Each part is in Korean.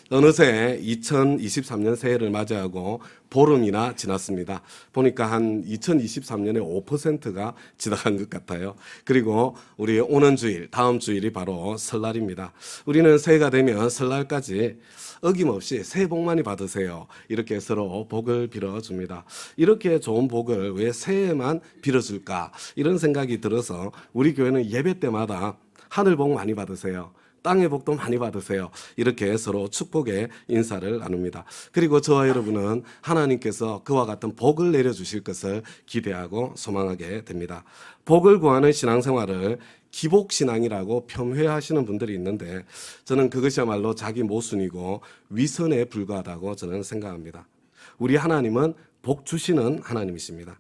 어느새 2023년 새해를 맞이하고 보름이나 지났습니다. 보니까 한 2023년에 5%가 지나간 것 같아요. 그리고 우리 오는 주일, 다음 주일이 바로 설날입니다. 우리는 새해가 되면 설날까지 어김없이 새해 복 많이 받으세요. 이렇게 서로 복을 빌어줍니다. 이렇게 좋은 복을 왜 새해에만 빌어줄까? 이런 생각이 들어서 우리 교회는 예배 때마다 하늘 복 많이 받으세요. 땅의 복도 많이 받으세요. 이렇게 서로 축복의 인사를 나눕니다. 그리고 저와 여러분은 하나님께서 그와 같은 복을 내려주실 것을 기대하고 소망하게 됩니다. 복을 구하는 신앙생활을 기복신앙이라고 폄훼하시는 분들이 있는데 저는 그것이야말로 자기 모순이고 위선에 불과하다고 저는 생각합니다. 우리 하나님은 복 주시는 하나님이십니다.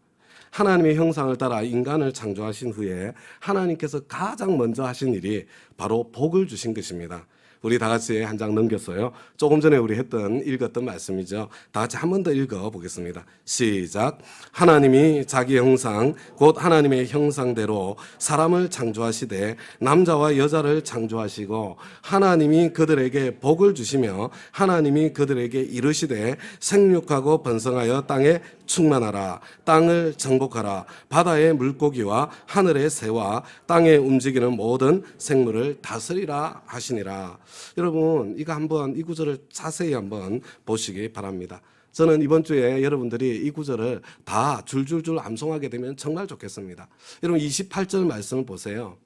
하나님의 형상을 따라 인간을 창조하신 후에 하나님께서 가장 먼저 하신 일이 바로 복을 주신 것입니다. 우리 다 같이 한 장 넘겼어요. 조금 전에 우리 읽었던 말씀이죠. 다 같이 한 번 더 읽어보겠습니다. 시작. 하나님이 자기 형상 곧 하나님의 형상대로 사람을 창조하시되 남자와 여자를 창조하시고 하나님이 그들에게 복을 주시며 하나님이 그들에게 이르시되 생육하고 번성하여 땅에 충만하라. 땅을 정복하라. 바다의 물고기와 하늘의 새와 땅에 움직이는 모든 생물을 다스리라 하시니라. 여러분 이거 한번 이 구절을 자세히 한번 보시기 바랍니다. 저는 이번 주에 여러분들이 이 구절을 다 줄줄줄 암송하게 되면 정말 좋겠습니다. 여러분 28절 말씀을 보세요.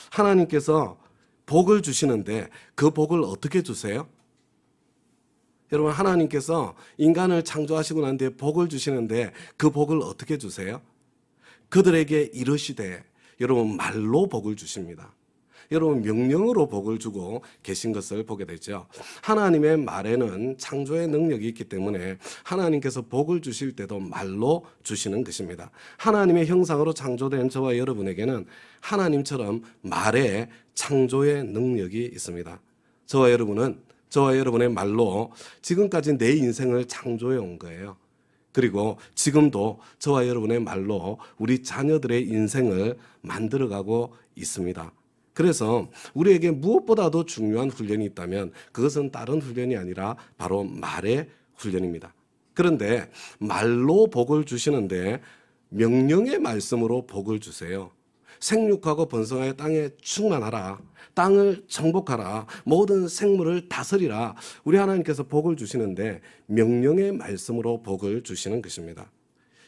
하나님께서 복을 주시는데 그 복을 어떻게 주세요? 여러분 하나님께서 인간을 창조하시고 난 뒤에 복을 주시는데 그 복을 어떻게 주세요? 그들에게 이르시되 여러분 말로 복을 주십니다. 여러분 명령으로 복을 주고 계신 것을 보게 되죠. 하나님의 말에는 창조의 능력이 있기 때문에 하나님께서 복을 주실 때도 말로 주시는 것입니다. 하나님의 형상으로 창조된 저와 여러분에게는 하나님처럼 말에 창조의 능력이 있습니다. 저와 여러분의 말로 지금까지 내 인생을 창조해 온 거예요. 그리고 지금도 저와 여러분의 말로 우리 자녀들의 인생을 만들어가고 있습니다. 그래서 우리에게 무엇보다도 중요한 훈련이 있다면 그것은 다른 훈련이 아니라 바로 말의 훈련입니다. 그런데 말로 복을 주시는데 명령의 말씀으로 복을 주세요. 생육하고 번성하여 땅에 충만하라. 땅을 정복하라. 모든 생물을 다스리라. 우리 하나님께서 복을 주시는데 명령의 말씀으로 복을 주시는 것입니다.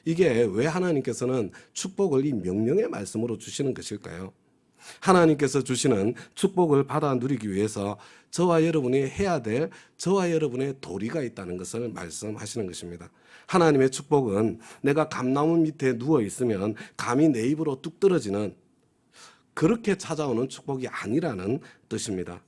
이게 왜 하나님께서는 축복을 이 명령의 말씀으로 주시는 것일까요? 하나님께서 주시는 축복을 받아 누리기 위해서 저와 여러분이 해야 될 저와 여러분의 도리가 있다는 것을 말씀하시는 것입니다. 하나님의 축복은 내가 감나무 밑에 누워 있으면 감이 내 입으로 뚝 떨어지는 그렇게 찾아오는 축복이 아니라는 뜻입니다.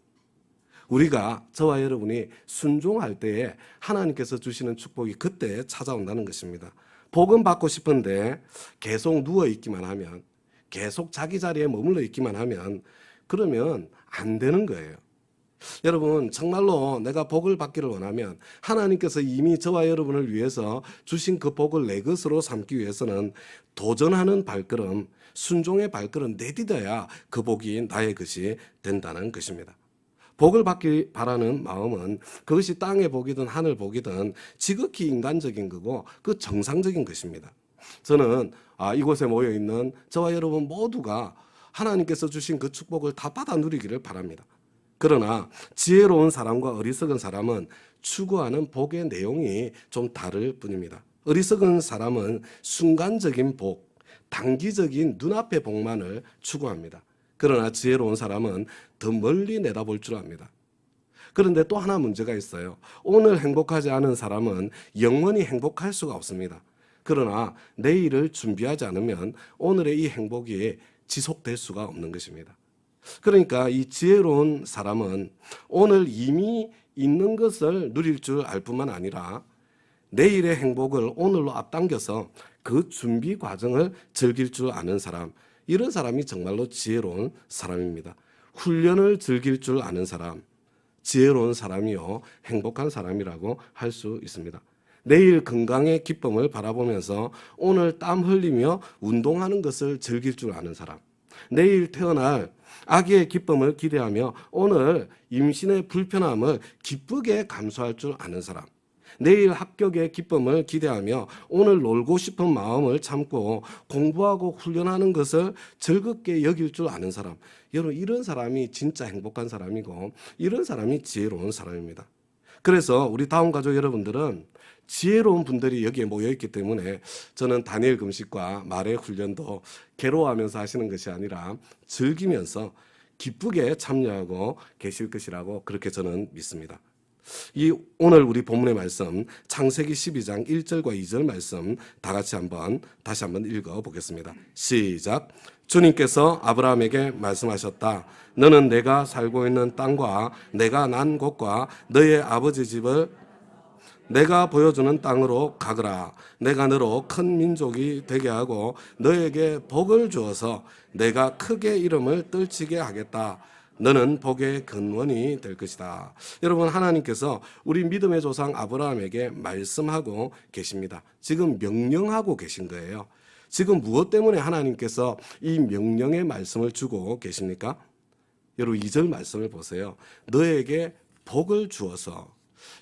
우리가 저와 여러분이 순종할 때에 하나님께서 주시는 축복이 그때 찾아온다는 것입니다. 복은 받고 싶은데 계속 누워 있기만 하면 계속 자기 자리에 머물러 있기만 하면 그러면 안 되는 거예요. 여러분 정말로 내가 복을 받기를 원하면 하나님께서 이미 저와 여러분을 위해서 주신 그 복을 내 것으로 삼기 위해서는 도전하는 발걸음, 순종의 발걸음 내딛어야 그 복이 나의 것이 된다는 것입니다. 복을 받기 바라는 마음은 그것이 땅의 복이든 하늘 복이든 지극히 인간적인 거고 그 정상적인 것입니다. 저는 이곳에 모여있는 저와 여러분 모두가 하나님께서 주신 그 축복을 다 받아 누리기를 바랍니다. 그러나 지혜로운 사람과 어리석은 사람은 추구하는 복의 내용이 좀 다를 뿐입니다. 어리석은 사람은 순간적인 복, 단기적인 눈앞의 복만을 추구합니다. 그러나 지혜로운 사람은 더 멀리 내다볼 줄 압니다. 그런데 또 하나 문제가 있어요. 오늘 행복하지 않은 사람은 영원히 행복할 수가 없습니다. 그러나 내일을 준비하지 않으면 오늘의 이 행복이 지속될 수가 없는 것입니다. 그러니까 이 지혜로운 사람은 오늘 이미 있는 것을 누릴 줄 알 뿐만 아니라 내일의 행복을 오늘로 앞당겨서 그 준비 과정을 즐길 줄 아는 사람, 이런 사람이 정말로 지혜로운 사람입니다. 훈련을 즐길 줄 아는 사람, 지혜로운 사람이요 행복한 사람이라고 할 수 있습니다. 내일 건강의 기쁨을 바라보면서 오늘 땀 흘리며 운동하는 것을 즐길 줄 아는 사람, 내일 태어날 아기의 기쁨을 기대하며 오늘 임신의 불편함을 기쁘게 감수할 줄 아는 사람. 내일 합격의 기쁨을 기대하며 오늘 놀고 싶은 마음을 참고 공부하고 훈련하는 것을 즐겁게 여길 줄 아는 사람. 여러분, 이런 사람이 진짜 행복한 사람이고 이런 사람이 지혜로운 사람입니다. 그래서 우리 다음 가족 여러분들은 지혜로운 분들이 여기에 모여있기 때문에 저는 다니엘 금식과 말의 훈련도 괴로워하면서 하시는 것이 아니라 즐기면서 기쁘게 참여하고 계실 것이라고 그렇게 저는 믿습니다. 오늘 우리 본문의 말씀 창세기 12장 1절과 2절 말씀 다 같이 다시 한번 읽어보겠습니다. 시작. 주님께서 아브라함에게 말씀하셨다. 너는 내가 살고 있는 땅과 내가 난 곳과 너의 아버지 집을 내가 보여주는 땅으로 가거라. 내가 너로 큰 민족이 되게 하고 너에게 복을 주어서 내가 크게 이름을 떨치게 하겠다. 너는 복의 근원이 될 것이다. 여러분, 하나님께서 우리 믿음의 조상 아브라함에게 말씀하고 계십니다. 지금 명령하고 계신 거예요. 지금 무엇 때문에 하나님께서 이 명령의 말씀을 주고 계십니까? 여러분, 2절 말씀을 보세요. 너에게 복을 주어서.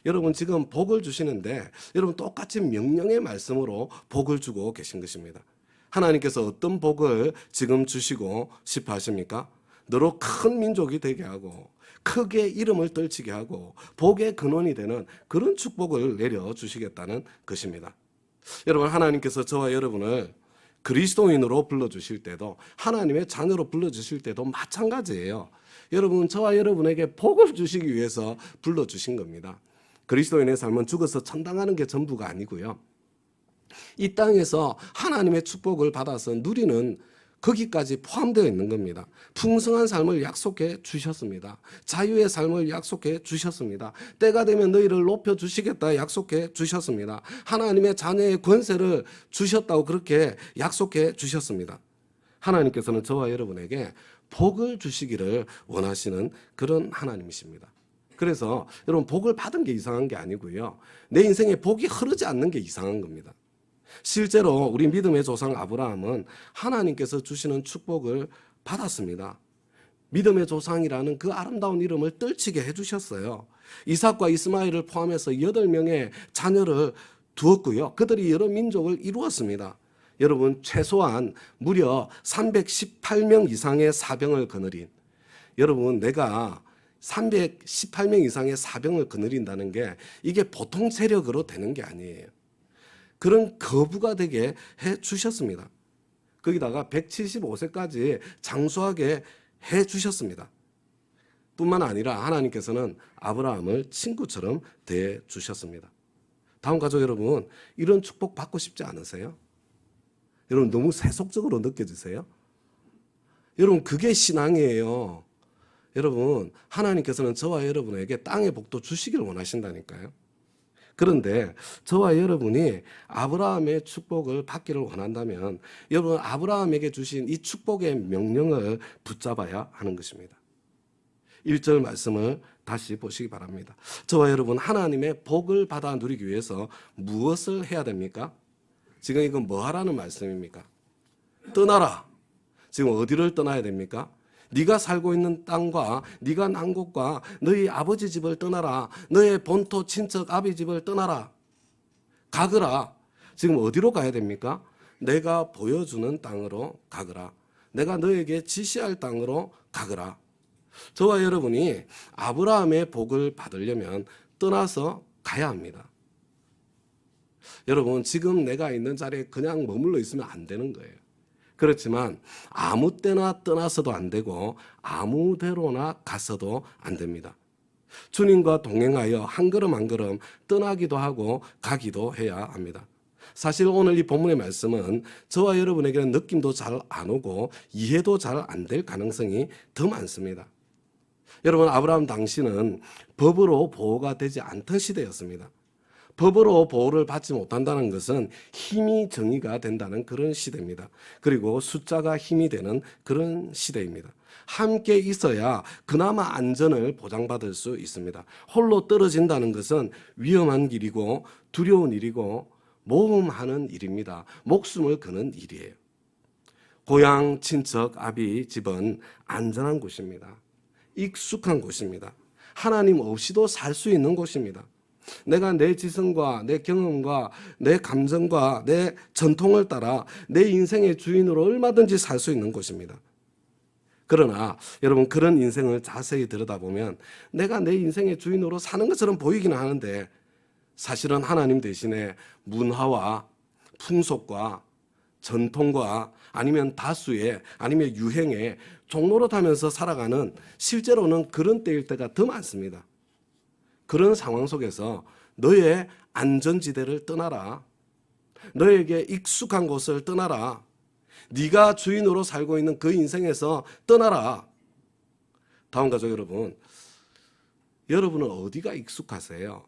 여러분, 지금 복을 주시는데 여러분 똑같이 명령의 말씀으로 복을 주고 계신 것입니다. 하나님께서 어떤 복을 지금 주시고 싶어 하십니까? 너로 큰 민족이 되게 하고 크게 이름을 떨치게 하고 복의 근원이 되는 그런 축복을 내려주시겠다는 것입니다. 여러분, 하나님께서 저와 여러분을 그리스도인으로 불러주실 때도 하나님의 자녀로 불러주실 때도 마찬가지예요. 여러분, 저와 여러분에게 복을 주시기 위해서 불러주신 겁니다. 그리스도인의 삶은 죽어서 천당하는 게 전부가 아니고요. 이 땅에서 하나님의 축복을 받아서 누리는 거기까지 포함되어 있는 겁니다. 풍성한 삶을 약속해 주셨습니다. 자유의 삶을 약속해 주셨습니다. 때가 되면 너희를 높여 주시겠다 약속해 주셨습니다. 하나님의 자녀의 권세를 주셨다고 그렇게 약속해 주셨습니다. 하나님께서는 저와 여러분에게 복을 주시기를 원하시는 그런 하나님이십니다. 그래서 여러분, 복을 받은 게 이상한 게 아니고요. 내 인생에 복이 흐르지 않는 게 이상한 겁니다. 실제로 우리 믿음의 조상 아브라함은 하나님께서 주시는 축복을 받았습니다. 믿음의 조상이라는 그 아름다운 이름을 떨치게 해주셨어요. 이삭과 이스마엘을 포함해서 8명의 자녀를 두었고요. 그들이 여러 민족을 이루었습니다. 여러분, 최소한 무려 318명 이상의 사병을 거느린, 여러분, 내가 318명 이상의 사병을 거느린다는 게 이게 보통 세력으로 되는 게 아니에요. 그런 거부가 되게 해 주셨습니다. 거기다가 175세까지 장수하게 해 주셨습니다. 뿐만 아니라 하나님께서는 아브라함을 친구처럼 대해 주셨습니다. 다음 가족 여러분, 이런 축복 받고 싶지 않으세요? 여러분, 너무 세속적으로 느껴지세요? 여러분, 그게 신앙이에요. 여러분, 하나님께서는 저와 여러분에게 땅의 복도 주시길 원하신다니까요. 그런데 저와 여러분이 아브라함의 축복을 받기를 원한다면 여러분, 아브라함에게 주신 이 축복의 명령을 붙잡아야 하는 것입니다. 1절 말씀을 다시 보시기 바랍니다. 저와 여러분, 하나님의 복을 받아 누리기 위해서 무엇을 해야 됩니까? 지금 이건 뭐 하라는 말씀입니까? 떠나라. 지금 어디를 떠나야 됩니까? 네가 살고 있는 땅과 네가 난 곳과 너희 아버지 집을 떠나라. 너의 본토 친척 아비 집을 떠나라. 가거라. 지금 어디로 가야 됩니까? 내가 보여주는 땅으로 가거라. 내가 너에게 지시할 땅으로 가거라. 저와 여러분이 아브라함의 복을 받으려면 떠나서 가야 합니다. 여러분, 지금 내가 있는 자리에 그냥 머물러 있으면 안 되는 거예요. 그렇지만 아무 때나 떠나서도 안 되고 아무 데로나 가서도 안 됩니다. 주님과 동행하여 한 걸음 한 걸음 떠나기도 하고 가기도 해야 합니다. 사실 오늘 이 본문의 말씀은 저와 여러분에게는 느낌도 잘 안 오고 이해도 잘 안 될 가능성이 더 많습니다. 여러분, 아브라함 당시는 법으로 보호가 되지 않던 시대였습니다. 법으로 보호를 받지 못한다는 것은 힘이 정의가 된다는 그런 시대입니다. 그리고 숫자가 힘이 되는 그런 시대입니다. 함께 있어야 그나마 안전을 보장받을 수 있습니다. 홀로 떨어진다는 것은 위험한 길이고 두려운 일이고 모험하는 일입니다. 목숨을 거는 일이에요. 고향, 친척, 아비 집은 안전한 곳입니다. 익숙한 곳입니다. 하나님 없이도 살 수 있는 곳입니다. 내가 내 지성과 내 경험과 내 감정과 내 전통을 따라 내 인생의 주인으로 얼마든지 살 수 있는 곳입니다. 그러나 여러분, 그런 인생을 자세히 들여다보면 내가 내 인생의 주인으로 사는 것처럼 보이기는 하는데, 사실은 하나님 대신에 문화와 풍속과 전통과 아니면 다수의 아니면 유행의 종로로 타면서 살아가는, 실제로는 그런 때일 때가 더 많습니다. 그런 상황 속에서 너의 안전지대를 떠나라. 너에게 익숙한 곳을 떠나라. 네가 주인으로 살고 있는 그 인생에서 떠나라. 다음 가족 여러분, 여러분은 어디가 익숙하세요?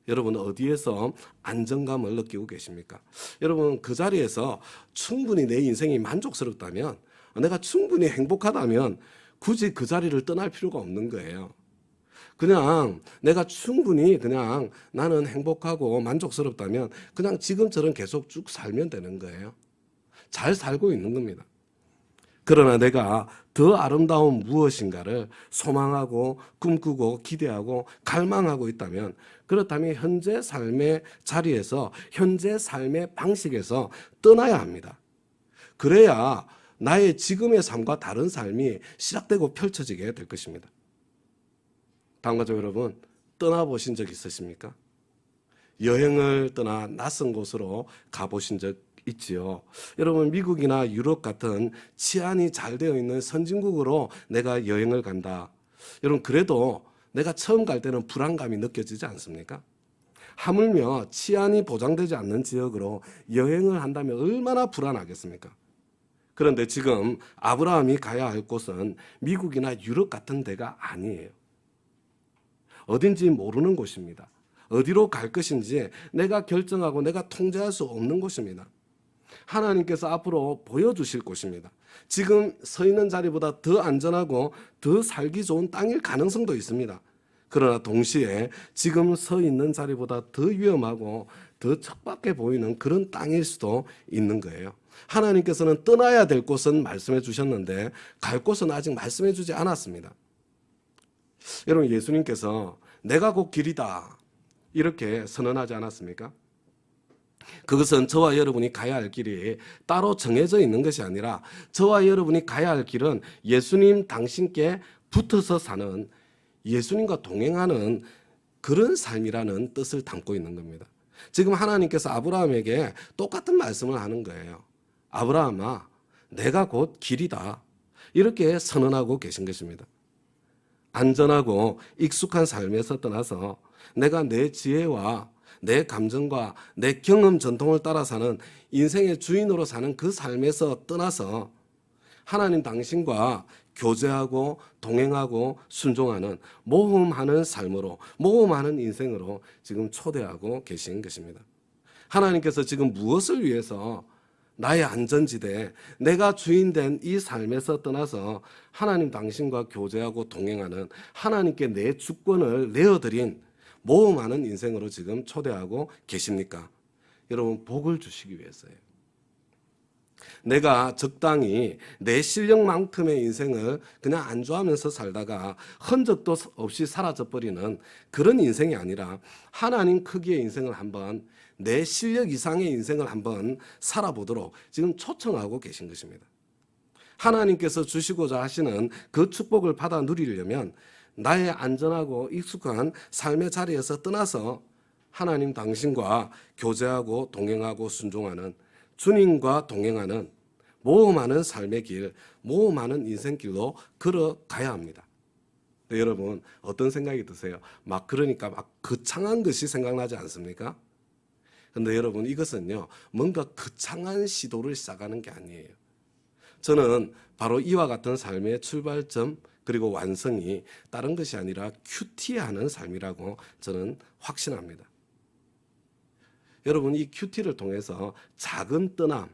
여러분은 어디에서 안정감을 느끼고 계십니까? 여러분, 그 자리에서 충분히 내 인생이 만족스럽다면, 내가 충분히 행복하다면 굳이 그 자리를 떠날 필요가 없는 거예요. 그냥 내가 충분히 그냥 나는 행복하고 만족스럽다면 그냥 지금처럼 계속 쭉 살면 되는 거예요. 잘 살고 있는 겁니다. 그러나 내가 더 아름다운 무엇인가를 소망하고 꿈꾸고 기대하고 갈망하고 있다면, 그렇다면 현재 삶의 자리에서, 현재 삶의 방식에서 떠나야 합니다. 그래야 나의 지금의 삶과 다른 삶이 시작되고 펼쳐지게 될 것입니다. 다음 가족 여러분, 떠나보신 적 있으십니까? 여행을 떠나 낯선 곳으로 가보신 적 있지요. 여러분, 미국이나 유럽 같은 치안이 잘 되어 있는 선진국으로 내가 여행을 간다. 여러분, 그래도 내가 처음 갈 때는 불안감이 느껴지지 않습니까? 하물며 치안이 보장되지 않는 지역으로 여행을 한다면 얼마나 불안하겠습니까? 그런데 지금 아브라함이 가야 할 곳은 미국이나 유럽 같은 데가 아니에요. 어딘지 모르는 곳입니다. 어디로 갈 것인지 내가 결정하고 내가 통제할 수 없는 곳입니다. 하나님께서 앞으로 보여주실 곳입니다. 지금 서 있는 자리보다 더 안전하고 더 살기 좋은 땅일 가능성도 있습니다. 그러나 동시에 지금 서 있는 자리보다 더 위험하고 더 척박해 보이는 그런 땅일 수도 있는 거예요. 하나님께서는 떠나야 될 곳은 말씀해 주셨는데 갈 곳은 아직 말씀해 주지 않았습니다. 여러분, 예수님께서 내가 곧 길이다 이렇게 선언하지 않았습니까? 그것은 저와 여러분이 가야 할 길이 따로 정해져 있는 것이 아니라, 저와 여러분이 가야 할 길은 예수님 당신께 붙어서 사는, 예수님과 동행하는 그런 삶이라는 뜻을 담고 있는 겁니다. 지금 하나님께서 아브라함에게 똑같은 말씀을 하는 거예요. 아브라함아, 내가 곧 길이다. 이렇게 선언하고 계신 것입니다. 안전하고 익숙한 삶에서 떠나서 내가 내 지혜와 내 감정과 내 경험 전통을 따라 사는, 인생의 주인으로 사는 그 삶에서 떠나서 하나님 당신과 교제하고 동행하고 순종하는, 모험하는 삶으로, 모험하는 인생으로 지금 초대하고 계신 것입니다. 하나님께서 지금 무엇을 위해서 나의 안전지대, 내가 주인된 이 삶에서 떠나서 하나님 당신과 교제하고 동행하는, 하나님께 내 주권을 내어드린 모험하는 인생으로 지금 초대하고 계십니까? 여러분, 복을 주시기 위해서예요. 내가 적당히 내 실력만큼의 인생을 그냥 안주하면서 살다가 흔적도 없이 사라져버리는 그런 인생이 아니라, 하나님 크기의 인생을 한번, 내 실력 이상의 인생을 한번 살아보도록 지금 초청하고 계신 것입니다. 하나님께서 주시고자 하시는 그 축복을 받아 누리려면 나의 안전하고 익숙한 삶의 자리에서 떠나서 하나님 당신과 교제하고 동행하고 순종하는, 주님과 동행하는, 모험하는 삶의 길, 모험하는 인생길로 걸어가야 합니다. 네, 여러분, 어떤 생각이 드세요? 그러니까 거창한 것이 생각나지 않습니까? 근데 여러분, 이것은요, 뭔가 거창한 시도를 시작하는 게 아니에요. 저는 바로 이와 같은 삶의 출발점 그리고 완성이 다른 것이 아니라 큐티하는 삶이라고 저는 확신합니다. 여러분, 이 큐티를 통해서 작은 떠남,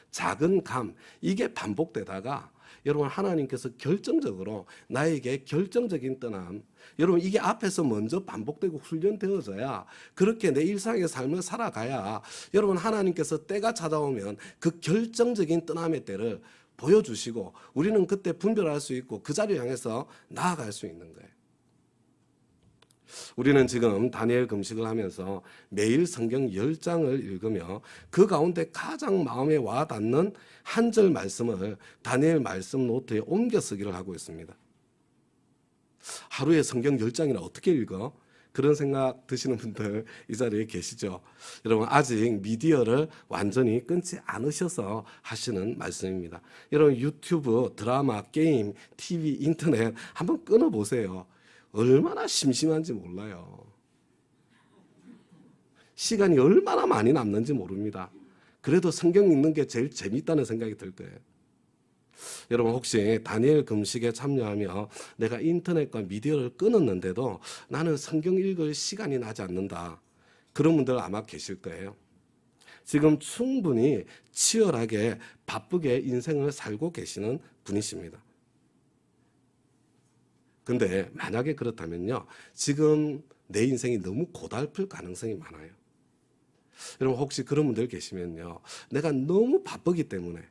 작은 감, 이게 반복되다가 여러분, 하나님께서 결정적으로 나에게 결정적인 떠남, 여러분, 이게 앞에서 먼저 반복되고 훈련되어져야, 그렇게 내 일상의 삶을 살아가야 여러분, 하나님께서 때가 찾아오면 그 결정적인 떠남의 때를 보여주시고 우리는 그때 분별할 수 있고 그 자리를 향해서 나아갈 수 있는 거예요. 우리는 지금 다니엘 금식을 하면서 매일 성경 10장을 읽으며 그 가운데 가장 마음에 와 닿는 한 절 말씀을 다니엘 말씀 노트에 옮겨 쓰기를 하고 있습니다. 하루에 성경 10장이나 어떻게 읽어? 그런 생각 드시는 분들 이 자리에 계시죠? 여러분 아직 미디어를 완전히 끊지 않으셔서 하시는 말씀입니다. 여러분 유튜브, 드라마, 게임, TV, 인터넷 한번 끊어보세요. 얼마나 심심한지 몰라요. 시간이 얼마나 많이 남는지 모릅니다. 그래도 성경 읽는 게 제일 재밌다는 생각이 들 거예요. 여러분 혹시 다니엘 금식에 참여하며 내가 인터넷과 미디어를 끊었는데도 나는 성경 읽을 시간이 나지 않는다. 그런 분들 아마 계실 거예요. 지금 충분히 치열하게 바쁘게 인생을 살고 계시는 분이십니다. 근데 만약에 그렇다면요. 지금 내 인생이 너무 고달플 가능성이 많아요. 여러분 혹시 그런 분들 계시면요. 내가 너무 바쁘기 때문에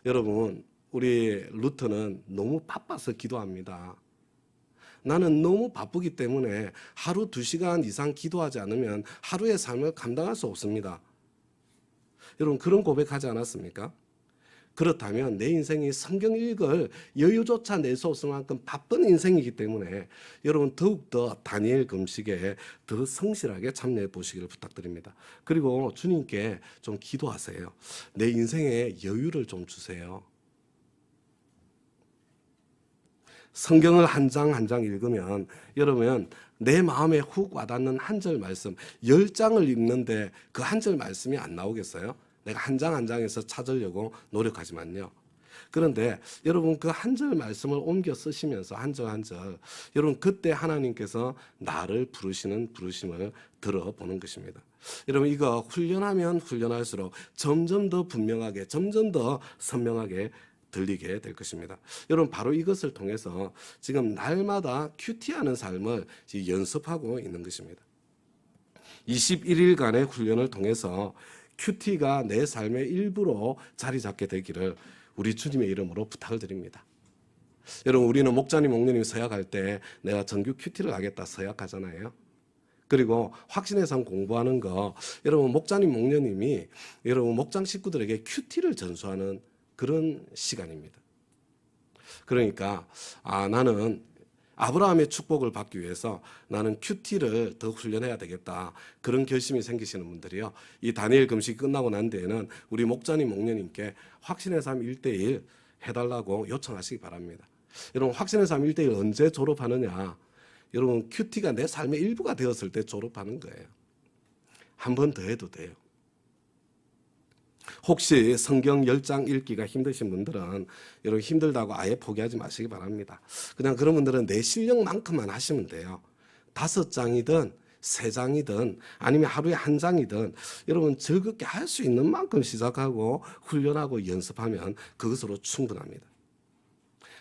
여러분 우리 루터는 너무 바빠서 기도합니다. 나는 너무 바쁘기 때문에 하루 2시간 이상 기도하지 않으면 하루의 삶을 감당할 수 없습니다. 여러분 그런 고백하지 않았습니까? 그렇다면 내 인생이 성경 읽을 여유조차 낼 수 없을 만큼 바쁜 인생이기 때문에 여러분 더욱더 다니엘 금식에 더 성실하게 참여해 보시기를 부탁드립니다. 그리고 주님께 좀 기도하세요. 내 인생에 여유를 좀 주세요. 성경을 한 장 한 장 읽으면 여러분 내 마음에 훅 와닿는 한 절 말씀 10장을 읽는데 그 한 절 말씀이 안 나오겠어요? 내가 한 장 한 장에서 찾으려고 노력하지만요. 그런데 여러분 그 한 절 말씀을 옮겨 쓰시면서 한 절 한 절 여러분 그때 하나님께서 나를 부르시는 부르심을 들어보는 것입니다. 여러분 이거 훈련하면 훈련할수록 점점 더 분명하게 점점 더 선명하게 들리게 될 것입니다. 여러분 바로 이것을 통해서 지금 날마다 큐티하는 삶을 연습하고 있는 것입니다. 21일간의 훈련을 통해서 큐티가 내 삶의 일부로 자리 잡게 되기를 우리 주님의 이름으로 부탁을 드립니다. 여러분 우리는 목자님, 목녀님 서약할 때 내가 정규 큐티를 하겠다 서약하잖아요. 그리고 확신의 삶 공부하는 거 여러분 목자님, 목녀님이 여러분 목장 식구들에게 큐티를 전수하는 그런 시간입니다. 그러니까 나는 아브라함의 축복을 받기 위해서 나는 큐티를 더 훈련해야 되겠다. 그런 결심이 생기시는 분들이요. 이 다니엘 금식이 끝나고 난 뒤에는 우리 목자님, 목녀님께 확신의 삶 1:1 해달라고 요청하시기 바랍니다. 여러분 확신의 삶 1:1 언제 졸업하느냐? 여러분 큐티가 내 삶의 일부가 되었을 때 졸업하는 거예요. 한 번 더 해도 돼요. 혹시 성경 10장 읽기가 힘드신 분들은 여러분 힘들다고 아예 포기하지 마시기 바랍니다. 그냥 그런 분들은 내 실력만큼만 하시면 돼요. 5장이든 3장이든 아니면 하루에 1장이든 여러분 즐겁게 할 수 있는 만큼 시작하고 훈련하고 연습하면 그것으로 충분합니다.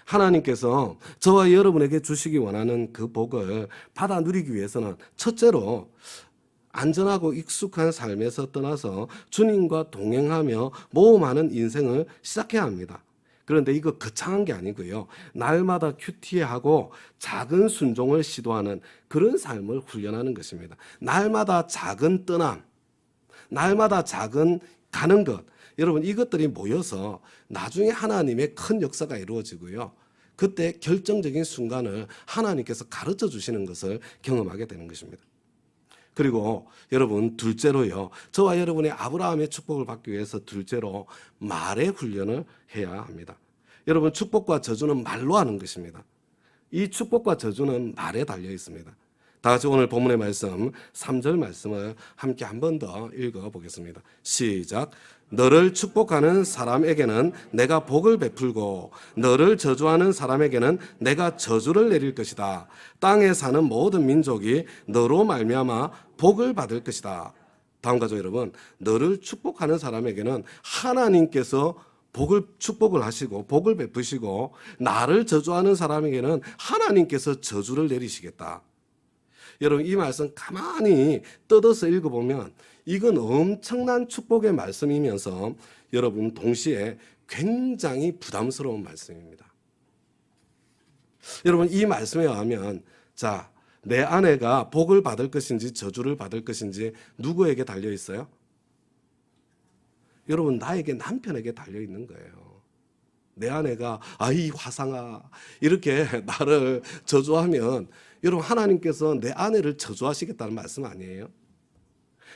하나님께서 저와 여러분에게 주시기 원하는 그 복을 받아 누리기 위해서는 첫째로 안전하고 익숙한 삶에서 떠나서 주님과 동행하며 모험하는 인생을 시작해야 합니다. 그런데 이거 거창한 게 아니고요. 날마다 큐티하고 작은 순종을 시도하는 그런 삶을 훈련하는 것입니다. 날마다 작은 떠남, 날마다 작은 가는 것. 여러분 이것들이 모여서 나중에 하나님의 큰 역사가 이루어지고요. 그때 결정적인 순간을 하나님께서 가르쳐 주시는 것을 경험하게 되는 것입니다. 그리고 여러분 둘째로요. 저와 여러분의 아브라함의 축복을 받기 위해서 둘째로 말의 훈련을 해야 합니다. 여러분 축복과 저주는 말로 하는 것입니다. 이 축복과 저주는 말에 달려 있습니다. 다 같이 오늘 본문의 말씀 3절 말씀을 함께 한 번 더 읽어보겠습니다. 시작. 너를 축복하는 사람에게는 내가 복을 베풀고 너를 저주하는 사람에게는 내가 저주를 내릴 것이다. 땅에 사는 모든 민족이 너로 말미암아 복을 받을 것이다. 다음과 같이 여러분 너를 축복하는 사람에게는 하나님께서 축복을 하시고 복을 베푸시고 나를 저주하는 사람에게는 하나님께서 저주를 내리시겠다. 여러분 이 말씀 가만히 뜯어서 읽어보면 이건 엄청난 축복의 말씀이면서 여러분 동시에 굉장히 부담스러운 말씀입니다. 여러분, 이 말씀에 의하면 자, 내 아내가 복을 받을 것인지 저주를 받을 것인지 누구에게 달려 있어요? 여러분, 나에게, 남편에게 달려 있는 거예요. 내 아내가 아이 화상아 이렇게 나를 저주하면 여러분, 하나님께서 내 아내를 저주하시겠다는 말씀 아니에요?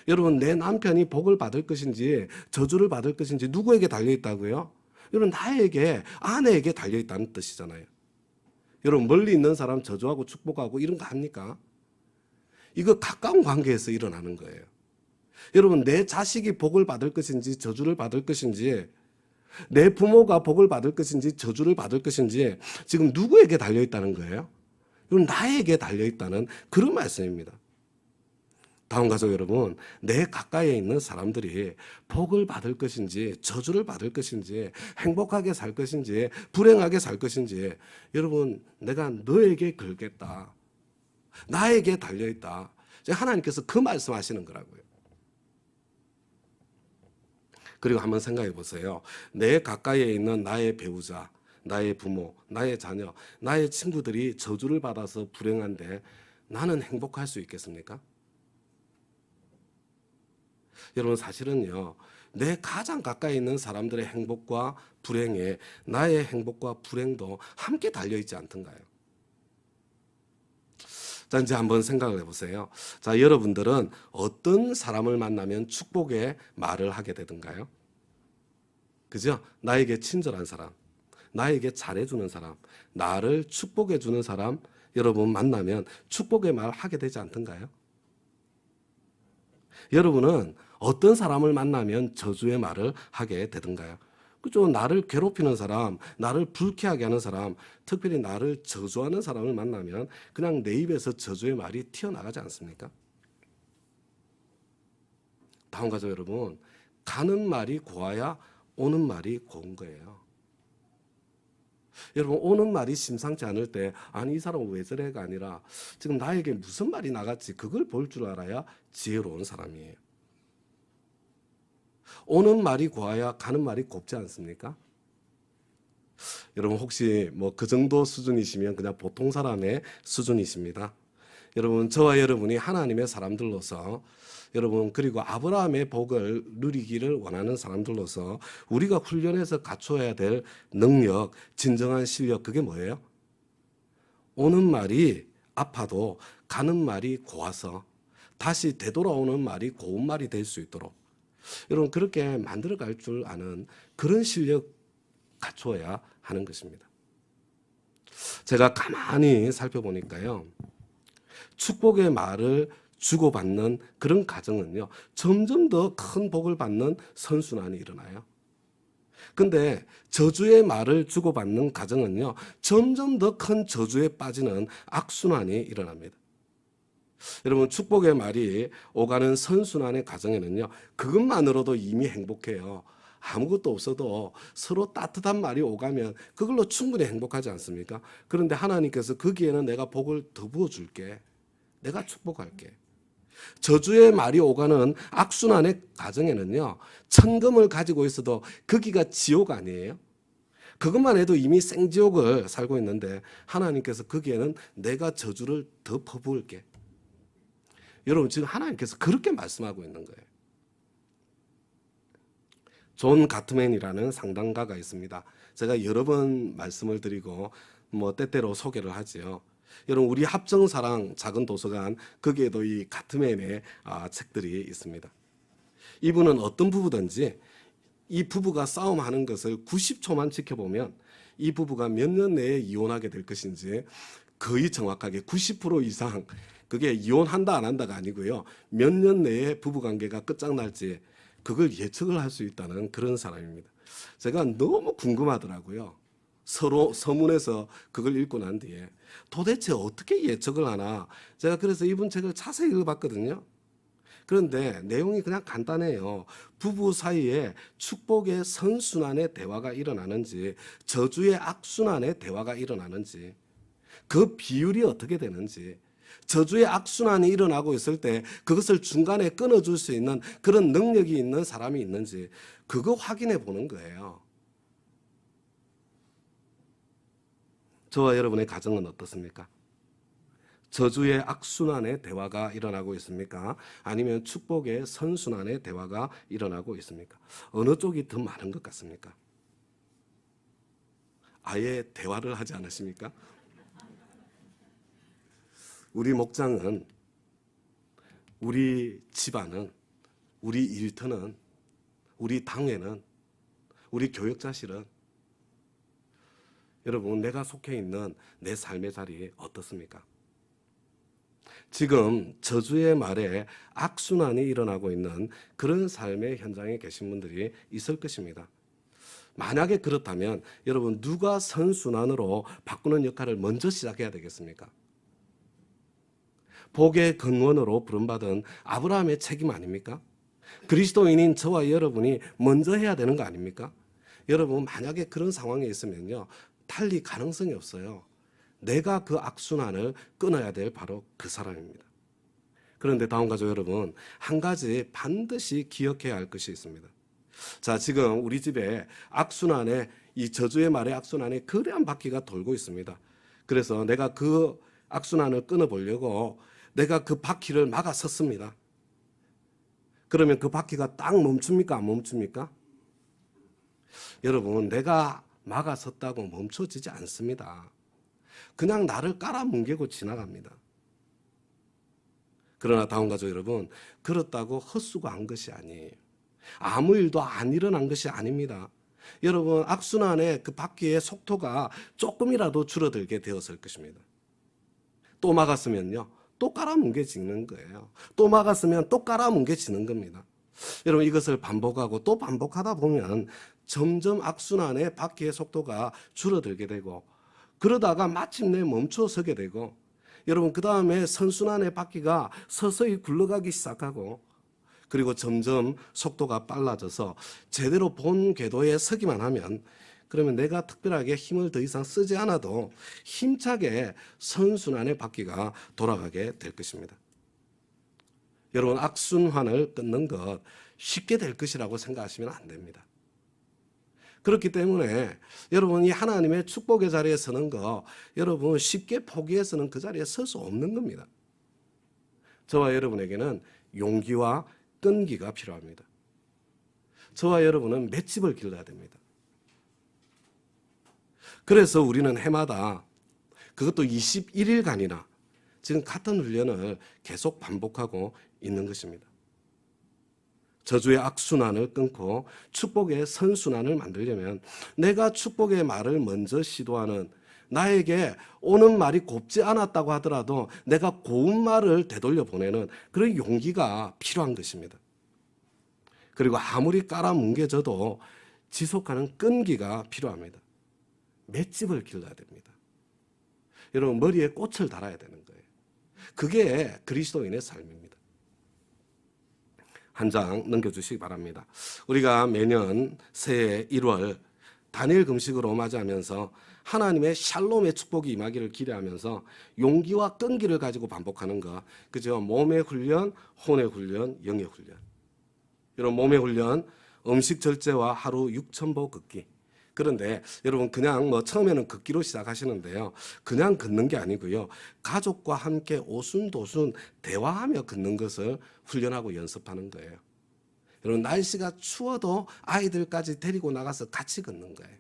여러분, 내 남편이 복을 받을 것인지 저주를 받을 것인지 누구에게 달려 있다고요? 여러분, 나에게, 아내에게 달려 있다는 뜻이잖아요. 여러분, 멀리 있는 사람 저주하고 축복하고 이런 거 합니까? 이거 가까운 관계에서 일어나는 거예요. 여러분, 내 자식이 복을 받을 것인지 저주를 받을 것인지, 내 부모가 복을 받을 것인지 저주를 받을 것인지 지금 누구에게 달려 있다는 거예요? 여러분, 나에게 달려 있다는 그런 말씀입니다. 다음 가족 여러분, 내 가까이에 있는 사람들이 복을 받을 것인지 저주를 받을 것인지 행복하게 살 것인지 불행하게 살 것인지 여러분, 내가 너에게 걸겠다. 나에게 달려있다. 하나님께서 그 말씀하시는 거라고요. 그리고 한번 생각해 보세요. 내 가까이에 있는 나의 배우자, 나의 부모, 나의 자녀, 나의 친구들이 저주를 받아서 불행한데 나는 행복할 수 있겠습니까? 여러분, 사실은요, 내 가장 가까이 있는 사람들의 행복과 불행에 나의 행복과 불행도 함께 달려있지 않던가요? 자, 이제 한번 생각을 해보세요. 자, 여러분들은 어떤 사람을 만나면 축복의 말을 하게 되던가요? 그죠? 나에게 친절한 사람, 나에게 잘해주는 사람, 나를 축복해주는 사람, 여러분 만나면 축복의 말 하게 되지 않던가요? 여러분은 어떤 사람을 만나면 저주의 말을 하게 되던가요? 그죠? 나를 괴롭히는 사람, 나를 불쾌하게 하는 사람, 특별히 나를 저주하는 사람을 만나면 그냥 내 입에서 저주의 말이 튀어나가지 않습니까? 다음 가죠, 여러분. 가는 말이 고와야 오는 말이 고운 거예요. 여러분, 오는 말이 심상치 않을 때 아니 이 사람은 왜 저래가 아니라 지금 나에게 무슨 말이 나갔지 그걸 볼 줄 알아야 지혜로운 사람이에요. 오는 말이 고와야 가는 말이 곱지 않습니까? 여러분, 혹시 뭐 그 정도 수준이시면 그냥 보통 사람의 수준이십니다. 여러분, 저와 여러분이 하나님의 사람들로서, 여러분, 그리고 아브라함의 복을 누리기를 원하는 사람들로서 우리가 훈련해서 갖춰야 될 능력, 진정한 실력, 그게 뭐예요? 오는 말이 아파도 가는 말이 고와서 다시 되돌아오는 말이 고운 말이 될 수 있도록 여러분, 그렇게 만들어갈 줄 아는 그런 실력 갖춰야 하는 것입니다. 제가 가만히 살펴보니까요, 축복의 말을 주고받는 그런 가정은요, 점점 더 큰 복을 받는 선순환이 일어나요. 근데 저주의 말을 주고받는 가정은요, 점점 더 큰 저주에 빠지는 악순환이 일어납니다. 여러분, 축복의 말이 오가는 선순환의 가정에는요, 그것만으로도 이미 행복해요. 아무것도 없어도 서로 따뜻한 말이 오가면 그걸로 충분히 행복하지 않습니까? 그런데 하나님께서 거기에는 내가 복을 더 부어줄게. 내가 축복할게. 저주의 말이 오가는 악순환의 가정에는요, 천금을 가지고 있어도 거기가 지옥 아니에요? 그것만 해도 이미 생지옥을 살고 있는데 하나님께서 거기에는 내가 저주를 더 퍼부을게. 여러분, 지금 하나님께서 그렇게 말씀하고 있는 거예요. 존 가트맨이라는 상담가가 있습니다. 제가 여러 번 말씀을 드리고 뭐 때때로 소개를 하지요. 여러분, 우리 합정사랑 작은 도서관, 거기에도 이 가트맨의 책들이 있습니다. 이분은 어떤 부부든지 이 부부가 싸움하는 것을 90초만 지켜보면 이 부부가 몇 년 내에 이혼하게 될 것인지 거의 정확하게 90% 이상, 그게 이혼한다 안 한다가 아니고요, 몇 년 내에 부부관계가 끝장날지 그걸 예측을 할 수 있다는 그런 사람입니다. 제가 너무 궁금하더라고요. 서로 서문에서 그걸 읽고 난 뒤에 도대체 어떻게 예측을 하나, 제가 그래서 이분 책을 자세히 읽어봤거든요. 그런데 내용이 그냥 간단해요. 부부 사이에 축복의 선순환의 대화가 일어나는지 저주의 악순환의 대화가 일어나는지, 그 비율이 어떻게 되는지, 저주의 악순환이 일어나고 있을 때 그것을 중간에 끊어줄 수 있는 그런 능력이 있는 사람이 있는지 그거 확인해 보는 거예요. 저와 여러분의 가정은 어떻습니까? 저주의 악순환의 대화가 일어나고 있습니까? 아니면 축복의 선순환의 대화가 일어나고 있습니까? 어느 쪽이 더 많은 것 같습니까? 아예 대화를 하지 않으십니까? 우리 목장은, 우리 집안은, 우리 일터는, 우리 당회는, 우리 교역자실은, 여러분, 내가 속해 있는 내 삶의 자리 어떻습니까? 지금 저주의 말에 악순환이 일어나고 있는 그런 삶의 현장에 계신 분들이 있을 것입니다. 만약에 그렇다면 여러분, 누가 선순환으로 바꾸는 역할을 먼저 시작해야 되겠습니까? 복의 근원으로 부름받은 아브라함의 책임 아닙니까? 그리스도인인 저와 여러분이 먼저 해야 되는 거 아닙니까? 여러분, 만약에 그런 상황에 있으면요, 달리 가능성이 없어요. 내가 그 악순환을 끊어야 될 바로 그 사람입니다. 그런데 다음 가족 여러분, 한 가지 반드시 기억해야 할 것이 있습니다. 자, 지금 우리 집에 악순환에, 이 저주의 말의 악순환에 거대한 바퀴가 돌고 있습니다. 그래서 내가 그 악순환을 끊어보려고 내가 그 바퀴를 막아섰습니다. 그러면 그 바퀴가 딱 멈춥니까? 안 멈춥니까? 여러분, 내가 막아섰다고 멈춰지지 않습니다. 그냥 나를 깔아뭉개고 지나갑니다. 그러나 다음 가족 여러분, 그렇다고 헛수고한 것이 아니에요. 아무 일도 안 일어난 것이 아닙니다. 여러분, 악순환의 그 바퀴의 속도가 조금이라도 줄어들게 되었을 것입니다. 또 막았으면요, 또 깔아뭉개지는 거예요. 또 막았으면 또 깔아뭉개지는 겁니다. 여러분, 이것을 반복하고 또 반복하다 보면 점점 악순환의 바퀴의 속도가 줄어들게 되고, 그러다가 마침내 멈춰서게 되고, 여러분, 그 다음에 선순환의 바퀴가 서서히 굴러가기 시작하고, 그리고 점점 속도가 빨라져서 제대로 본 궤도에 서기만 하면, 그러면 내가 특별하게 힘을 더 이상 쓰지 않아도 힘차게 선순환의 바퀴가 돌아가게 될 것입니다. 여러분, 악순환을 끊는 것 쉽게 될 것이라고 생각하시면 안 됩니다. 그렇기 때문에 여러분, 이 하나님의 축복의 자리에 서는 거 여러분 쉽게 포기해서는 그 자리에 설 수 없는 겁니다. 저와 여러분에게는 용기와 끈기가 필요합니다. 저와 여러분은 맷집을 길러야 됩니다. 그래서 우리는 해마다, 그것도 21일간이나 지금 같은 훈련을 계속 반복하고 있는 것입니다. 저주의 악순환을 끊고 축복의 선순환을 만들려면 내가 축복의 말을 먼저 시도하는, 나에게 오는 말이 곱지 않았다고 하더라도 내가 고운 말을 되돌려 보내는 그런 용기가 필요한 것입니다. 그리고 아무리 깔아뭉개져도 지속하는 끈기가 필요합니다. 맷집을 길러야 됩니다. 여러분, 머리에 꽃을 달아야 되는 거예요. 그게 그리스도인의 삶입니다. 한 장 넘겨주시기 바랍니다. 우리가 매년 새해 1월 단일 금식으로 맞이하면서 하나님의 샬롬의 축복이 임하기를 기대하면서 용기와 끈기를 가지고 반복하는 것, 그죠? 몸의 훈련, 혼의 훈련, 영의 훈련. 여러분, 몸의 훈련, 음식 절제와 하루 6,000보 걷기. 그런데 여러분, 그냥 처음에는 걷기로 시작하시는데요, 그냥 걷는 게 아니고요, 가족과 함께 오순도순 대화하며 걷는 것을 훈련하고 연습하는 거예요. 여러분, 날씨가 추워도 아이들까지 데리고 나가서 같이 걷는 거예요.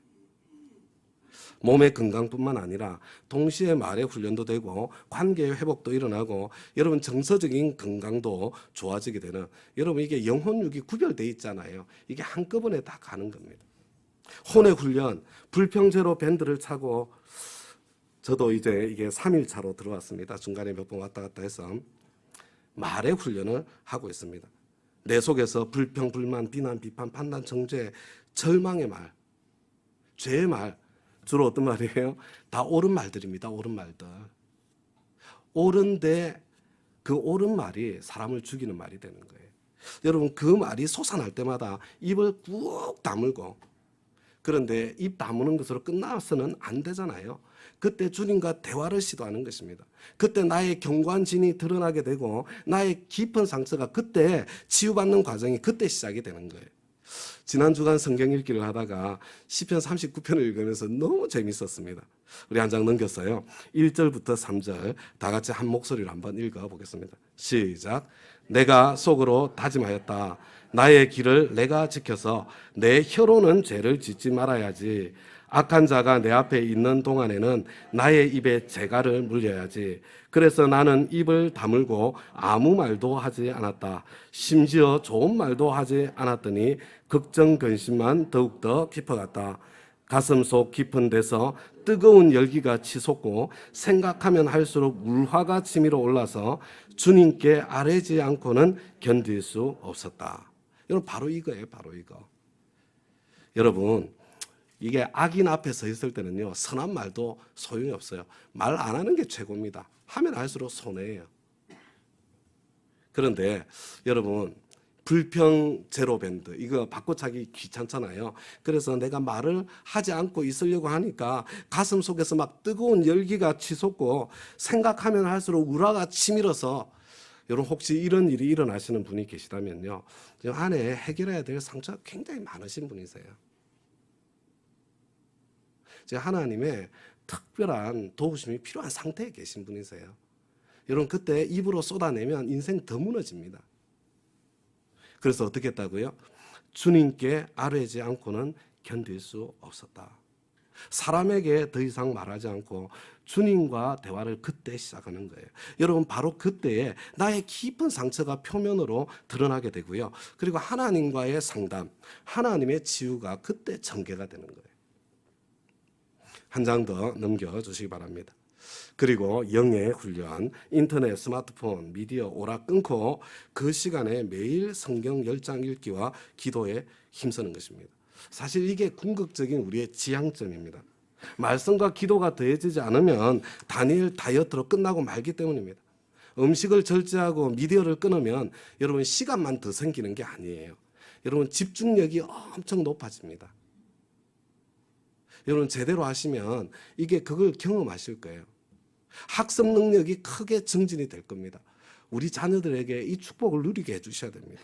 몸의 건강뿐만 아니라 동시에 말의 훈련도 되고 관계의 회복도 일어나고, 여러분 정서적인 건강도 좋아지게 되는, 여러분 이게 영혼육이 구별되어 있잖아요. 이게 한꺼번에 다 가는 겁니다. 혼의 훈련, 불평제로 밴드를 차고, 저도 이제 이게 3일차로 들어왔습니다. 중간에 몇 번 왔다 갔다 해서 말의 훈련을 하고 있습니다. 내 속에서 불평, 불만, 비난, 비판, 판단, 정죄, 절망의 말, 죄의 말, 주로 어떤 말이에요? 다 옳은 말들입니다. 옳은 말들. 옳은데 그 옳은 말이 사람을 죽이는 말이 되는 거예요. 여러분, 그 말이 솟아날 때마다 입을 꾹 다물고, 그런데 입 다무는 것으로 끝나서는 안 되잖아요. 그때 주님과 대화를 시도하는 것입니다. 그때 나의 견고한 진이 드러나게 되고 나의 깊은 상처가 그때 치유받는 과정이 그때 시작이 되는 거예요. 지난 주간 성경 읽기를 하다가 시편 39편을 읽으면서 너무 재밌었습니다. 우리 한 장 넘겼어요. 1절부터 3절 다 같이 한 목소리로 한번 읽어보겠습니다. 시작. 내가 속으로 다짐하였다. 나의 길을 내가 지켜서 내 혀로는 죄를 짓지 말아야지. 악한 자가 내 앞에 있는 동안에는 나의 입에 재갈을 물려야지. 그래서 나는 입을 다물고 아무 말도 하지 않았다. 심지어 좋은 말도 하지 않았더니 걱정 근심만 더욱더 깊어갔다. 가슴 속 깊은 데서 뜨거운 열기가 치솟고 생각하면 할수록 물화가 치밀어 올라서 주님께 아뢰지 않고는 견딜 수 없었다. 여러분 바로 이거예요. 바로 이거. 여러분 이게 악인 앞에 서 있을 때는요, 선한 말도 소용이 없어요. 말 안 하는 게 최고입니다. 하면 할수록 손해예요. 그런데 여러분 불평 제로밴드 이거 바꿔차기 귀찮잖아요. 그래서 내가 말을 하지 않고 있으려고 하니까 가슴 속에서 막 뜨거운 열기가 치솟고 생각하면 할수록 우라가 치밀어서, 여러분 혹시 이런 일이 일어나시는 분이 계시다면요, 안에 해결해야 될 상처가 굉장히 많으신 분이세요. 하나님의 특별한 도우심이 필요한 상태에 계신 분이세요. 여러분 그때 입으로 쏟아내면 인생 더 무너집니다. 그래서 어떻게 했다고요? 주님께 아뢰지 않고는 견딜 수 없었다. 사람에게 더 이상 말하지 않고 주님과 대화를 그때 시작하는 거예요. 여러분 바로 그때에 나의 깊은 상처가 표면으로 드러나게 되고요. 그리고 하나님과의 상담, 하나님의 치유가 그때 전개가 되는 거예요. 한 장 더 넘겨주시기 바랍니다. 그리고 영의 훈련, 인터넷, 스마트폰, 미디어 오락 끊고 그 시간에 매일 성경 10장 읽기와 기도에 힘쓰는 것입니다. 사실 이게 궁극적인 우리의 지향점입니다. 말씀과 기도가 더해지지 않으면 다니엘 다이어트로 끝나고 말기 때문입니다. 음식을 절제하고 미디어를 끊으면 여러분 시간만 더 생기는 게 아니에요. 여러분 집중력이 엄청 높아집니다. 여러분 제대로 하시면 이게 그걸 경험하실 거예요. 학습 능력이 크게 증진이 될 겁니다. 우리 자녀들에게 이 축복을 누리게 해주셔야 됩니다.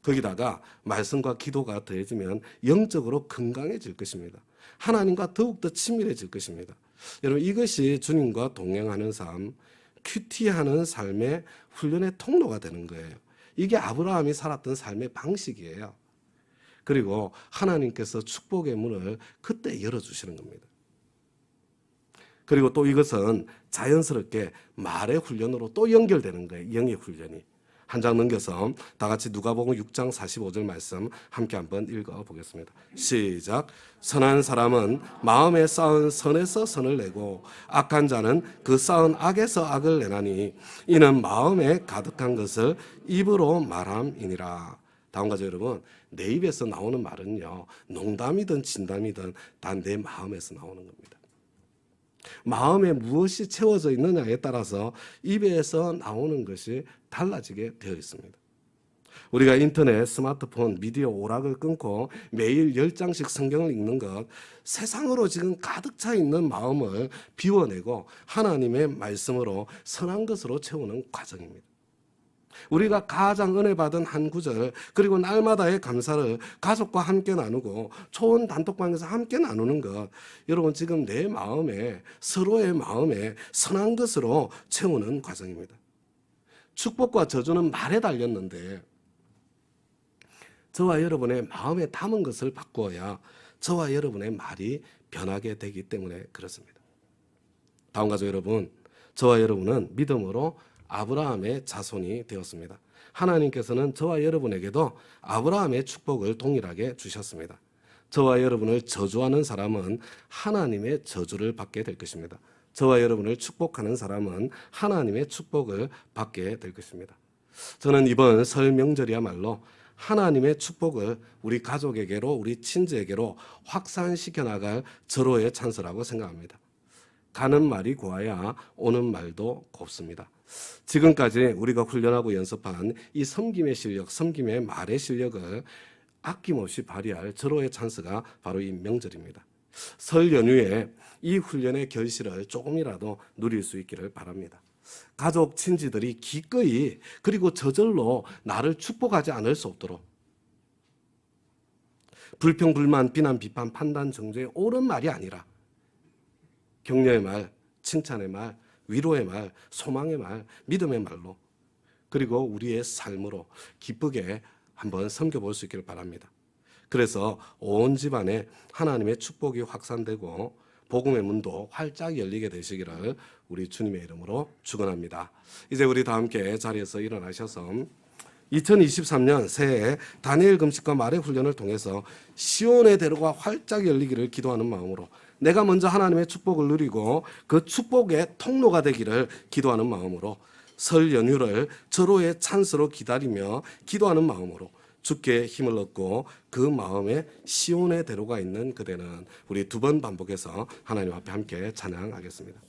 거기다가 말씀과 기도가 더해지면 영적으로 건강해질 것입니다. 하나님과 더욱더 친밀해질 것입니다. 여러분 이것이 주님과 동행하는 삶, 큐티하는 삶의 훈련의 통로가 되는 거예요. 이게 아브라함이 살았던 삶의 방식이에요. 그리고 하나님께서 축복의 문을 그때 열어주시는 겁니다. 그리고 또 이것은 자연스럽게 말의 훈련으로 또 연결되는 거예요. 영의 훈련이. 한 장 넘겨서 다 같이 누가복음 6장 45절 말씀 함께 한번 읽어보겠습니다. 시작. 선한 사람은 마음에 쌓은 선에서 선을 내고 악한 자는 그 쌓은 악에서 악을 내나니 이는 마음에 가득한 것을 입으로 말함이니라. 다음 가죠 여러분. 내 입에서 나오는 말은요, 농담이든 진담이든 다 내 마음에서 나오는 겁니다. 마음에 무엇이 채워져 있느냐에 따라서 입에서 나오는 것이 달라지게 되어 있습니다. 우리가 인터넷, 스마트폰, 미디어 오락을 끊고 매일 10장씩 성경을 읽는 것, 세상으로 지금 가득 차 있는 마음을 비워내고 하나님의 말씀으로 선한 것으로 채우는 과정입니다. 우리가 가장 은혜 받은 한 구절, 그리고 날마다의 감사를 가족과 함께 나누고 초원 단톡방에서 함께 나누는 것, 여러분 지금 내 마음에, 서로의 마음에 선한 것으로 채우는 과정입니다. 축복과 저주는 말에 달렸는데 저와 여러분의 마음에 담은 것을 바꾸어야 저와 여러분의 말이 변하게 되기 때문에 그렇습니다. 다음 가족 여러분, 저와 여러분은 믿음으로 아브라함의 자손이 되었습니다. 하나님께서는 저와 여러분에게도 아브라함의 축복을 동일하게 주셨습니다. 저와 여러분을 저주하는 사람은 하나님의 저주를 받게 될 것입니다. 저와 여러분을 축복하는 사람은 하나님의 축복을 받게 될 것입니다. 저는 이번 설 명절이야말로 하나님의 축복을 우리 가족에게로, 우리 친지에게로 확산시켜 나갈 절호의 찬스라고 생각합니다. 가는 말이 고와야 오는 말도 곱습니다. 지금까지 우리가 훈련하고 연습한 이 섬김의 실력, 섬김의 말의 실력을 아낌없이 발휘할 절호의 찬스가 바로 이 명절입니다. 설 연휴에 이 훈련의 결실을 조금이라도 누릴 수 있기를 바랍니다. 가족, 친지들이 기꺼이 그리고 저절로 나를 축복하지 않을 수 없도록 불평, 불만, 비난, 비판, 판단, 정죄의 옳은 말이 아니라 격려의 말, 칭찬의 말, 위로의 말, 소망의 말, 믿음의 말로 그리고 우리의 삶으로 기쁘게 한번 섬겨볼 수 있기를 바랍니다. 그래서 온 집안에 하나님의 축복이 확산되고 복음의 문도 활짝 열리게 되시기를 우리 주님의 이름으로 축원합니다. 이제 우리 다 함께 자리에서 일어나셔서 2023년 새해 다니엘 금식과 말의 훈련을 통해서 시온의 대로가 활짝 열리기를 기도하는 마음으로 내가 먼저 하나님의 축복을 누리고 그 축복의 통로가 되기를 기도하는 마음으로 설 연휴를 절호의 찬스로 기다리며 기도하는 마음으로 주께 힘을 얻고 그 마음에 시온의 대로가 있는 그대는 우리 두 번 반복해서 하나님 앞에 함께 찬양하겠습니다.